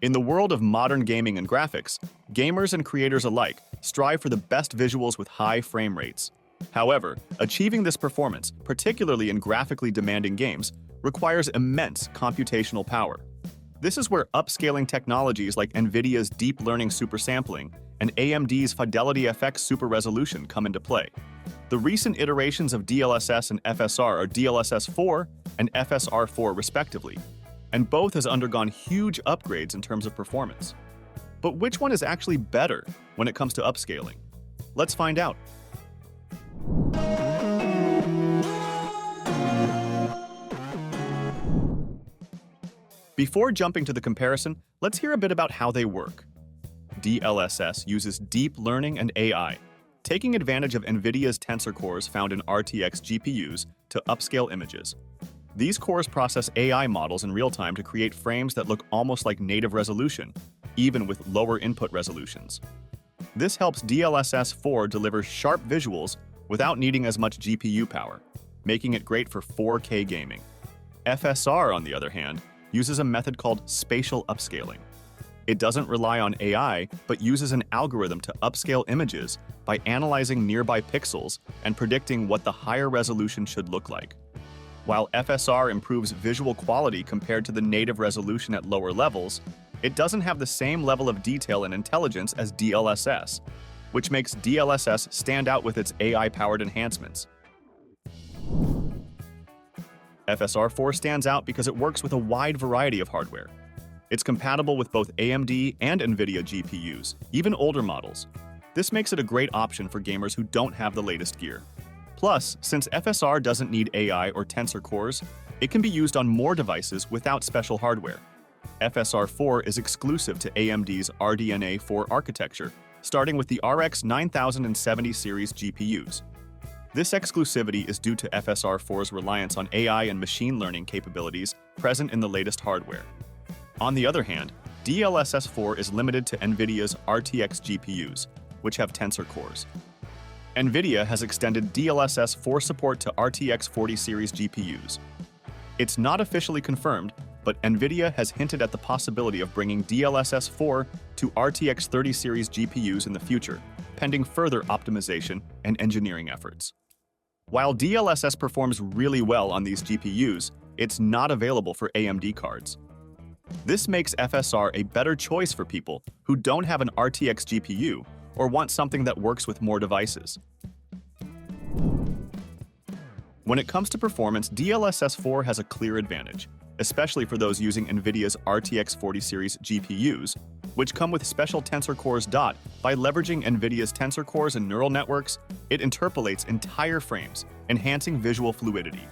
In the world of modern gaming and graphics, gamers and creators alike strive for the best visuals with high frame rates. However, achieving this performance, particularly in graphically demanding games, requires immense computational power. This is where upscaling technologies like NVIDIA's deep learning supersampling and AMD's Fidelity FX super resolution come into play. The recent iterations of DLSS and FSR are DLSS 4 and FSR 4 respectively, and both has undergone huge upgrades in terms of performance. But which one is actually better when it comes to upscaling? Let's find out. Before jumping to the comparison, let's hear a bit about how they work. DLSS uses deep learning and AI, taking advantage of NVIDIA's tensor cores found in RTX GPUs to upscale images. These cores process AI models in real time to create frames that look almost like native resolution, even with lower input resolutions. This helps DLSS 4 deliver sharp visuals without needing as much GPU power, making it great for 4K gaming. FSR, on the other hand, uses a method called spatial upscaling. It doesn't rely on AI, but uses an algorithm to upscale images by analyzing nearby pixels and predicting what the higher resolution should look like. While FSR improves visual quality compared to the native resolution at lower levels, it doesn't have the same level of detail and intelligence as DLSS, which makes DLSS stand out with its AI-powered enhancements. FSR 4 stands out because it works with a wide variety of hardware. It's compatible with both AMD and NVIDIA GPUs, even older models. This makes it a great option for gamers who don't have the latest gear. Plus, since FSR doesn't need AI or tensor cores, it can be used on more devices without special hardware. FSR 4 is exclusive to AMD's RDNA 4 architecture, starting with the RX 9070 series GPUs. This exclusivity is due to FSR 4's reliance on AI and machine learning capabilities present in the latest hardware. On the other hand, DLSS 4 is limited to NVIDIA's RTX GPUs, which have tensor cores. NVIDIA has extended DLSS 4 support to RTX 40 series GPUs. It's not officially confirmed, but NVIDIA has hinted at the possibility of bringing DLSS 4 to RTX 30 series GPUs in the future, pending further optimization and engineering efforts. While DLSS performs really well on these GPUs, it's not available for AMD cards. This makes FSR a better choice for people who don't have an RTX GPU or want something that works with more devices. When it comes to performance, DLSS 4 has a clear advantage, especially for those using NVIDIA's RTX 40 series GPUs, which come with special tensor cores. By leveraging NVIDIA's tensor cores and neural networks, it interpolates entire frames, enhancing visual fluidity.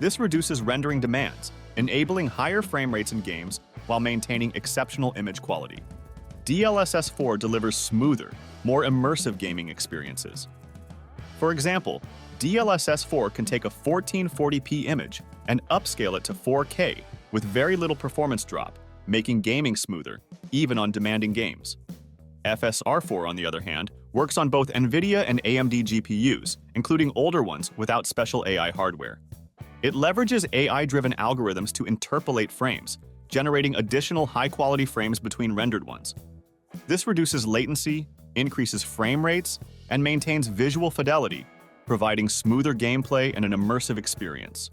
This reduces rendering demands, enabling higher frame rates in games while maintaining exceptional image quality. DLSS 4 delivers smoother, more immersive gaming experiences. For example, DLSS 4 can take a 1440p image and upscale it to 4K with very little performance drop, making gaming smoother, even on demanding games. FSR 4, on the other hand, works on both NVIDIA and AMD GPUs, including older ones without special AI hardware. It leverages AI-driven algorithms to interpolate frames, generating additional high-quality frames between rendered ones. This reduces latency, increases frame rates, and maintains visual fidelity, providing smoother gameplay and an immersive experience.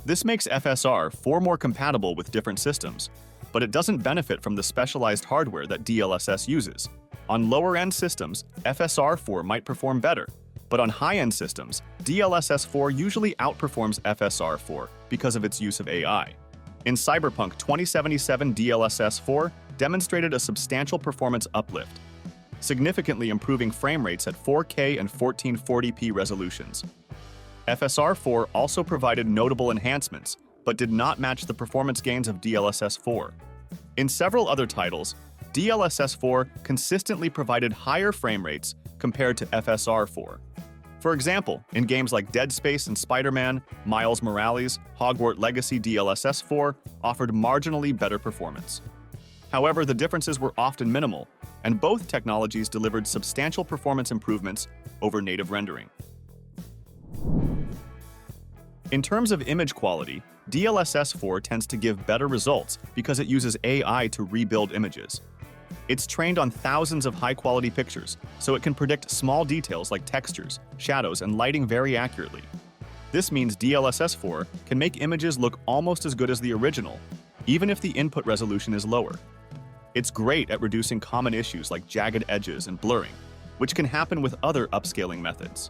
This makes FSR 4 more compatible with different systems, but it doesn't benefit from the specialized hardware that DLSS uses. On lower-end systems, FSR 4 might perform better, but on high-end systems, DLSS 4 usually outperforms FSR 4 because of its use of AI. In Cyberpunk 2077, DLSS 4 demonstrated a substantial performance uplift, significantly improving frame rates at 4K and 1440p resolutions. FSR 4 also provided notable enhancements, but did not match the performance gains of DLSS 4. In several other titles, DLSS 4 consistently provided higher frame rates compared to FSR 4. For example, in games like Dead Space and Spider-Man, Miles Morales, Hogwarts Legacy, DLSS 4 offered marginally better performance. However, the differences were often minimal, and both technologies delivered substantial performance improvements over native rendering. In terms of image quality, DLSS 4 tends to give better results because it uses AI to rebuild images. It's trained on thousands of high-quality pictures, so it can predict small details like textures, shadows, and lighting very accurately. This means DLSS 4 can make images look almost as good as the original, even if the input resolution is lower. It's great at reducing common issues like jagged edges and blurring, which can happen with other upscaling methods.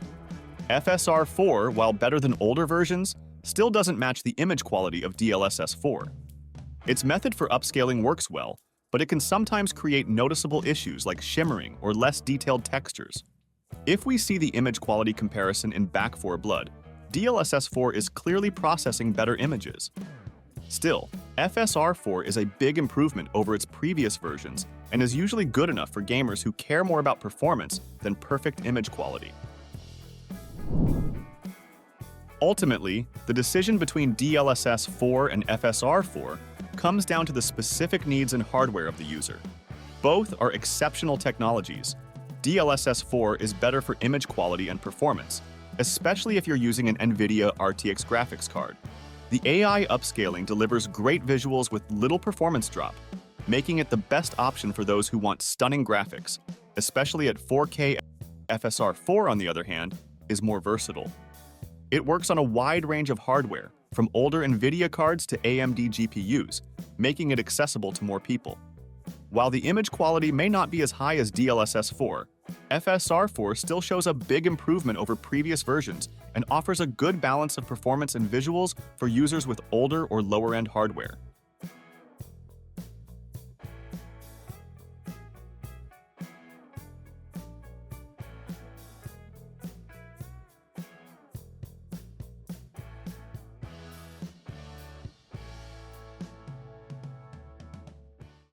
FSR 4, while better than older versions, still doesn't match the image quality of DLSS 4. Its method for upscaling works well, but it can sometimes create noticeable issues like shimmering or less detailed textures. If we see the image quality comparison in Back 4 Blood, DLSS 4 is clearly processing better images. Still, FSR 4 is a big improvement over its previous versions and is usually good enough for gamers who care more about performance than perfect image quality. Ultimately, the decision between DLSS 4 and FSR 4 comes down to the specific needs and hardware of the user. Both are exceptional technologies. DLSS 4 is better for image quality and performance, especially if you're using an NVIDIA RTX graphics card. The AI upscaling delivers great visuals with little performance drop, making it the best option for those who want stunning graphics, especially at 4K. FSR 4, on the other hand, is more versatile. It works on a wide range of hardware, from older NVIDIA cards to AMD GPUs, making it accessible to more people. While the image quality may not be as high as DLSS 4, FSR 4 still shows a big improvement over previous versions and offers a good balance of performance and visuals for users with older or lower-end hardware.